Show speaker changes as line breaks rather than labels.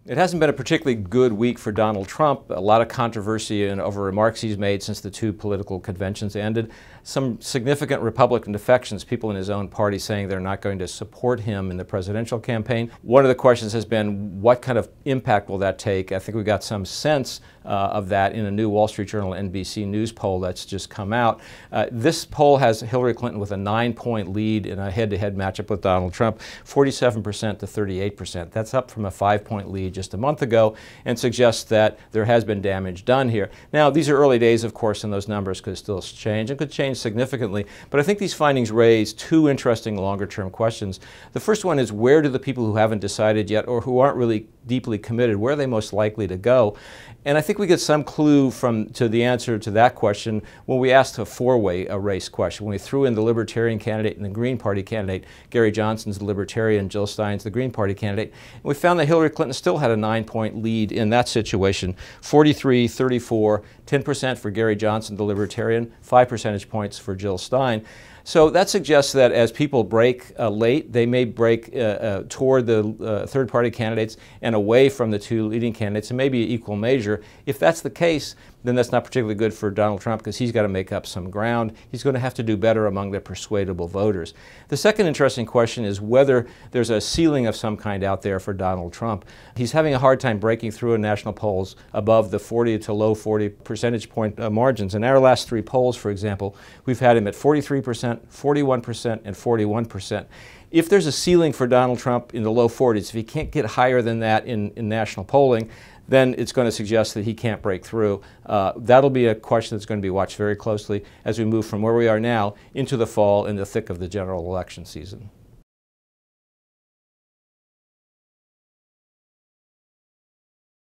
It hasn't been a particularly good week for Donald Trump. A lot of controversy over remarks he's made since the two political conventions ended. Some significant Republican defections, people in his own party saying they're not going to support him in the presidential campaign. One of the questions has been, what kind of impact will that take? I think we got some sense of that in a new Wall Street Journal NBC News poll that's just come out. This poll has Hillary Clinton with a 9-point lead in a head-to-head matchup with Donald Trump, 47% to 38%. That's up from a 5-point lead just a month ago, and suggests that there has been damage done here. Now, these are early days, of course, and those numbers could still change and could change significantly, but I think these findings raise two interesting longer-term questions. The first one is, where do the people who haven't decided yet or who aren't really deeply committed, where are they most likely to go? And I think we get some clue to the answer to that question when we asked a four-way race question. When we threw in the Libertarian candidate and the Green Party candidate, Gary Johnson's the Libertarian, Jill Stein's the Green Party candidate, and we found that Hillary Clinton still had a 9-point lead in that situation, 43-34, 10% for Gary Johnson, the Libertarian, 5 percentage points for Jill Stein. So that suggests that as people break late, they may break toward the third-party candidates and away from the two leading candidates, and maybe equal measure. If that's the case, then that's not particularly good for Donald Trump, because he's got to make up some ground. He's going to have to do better among the persuadable voters. The second interesting question is whether there's a ceiling of some kind out there for Donald Trump. He's having a hard time breaking through in national polls above the 40 to low 40 percentage point margins. In our last 3 polls, for example, we've had him at 43%, 41%, and 41%. If there's a ceiling for Donald Trump in the low 40s, if he can't get higher than that in national polling, then it's going to suggest that he can't break through. That'll be a question that's going to be watched very closely as we move from where we are now into the fall in the thick of the general election season.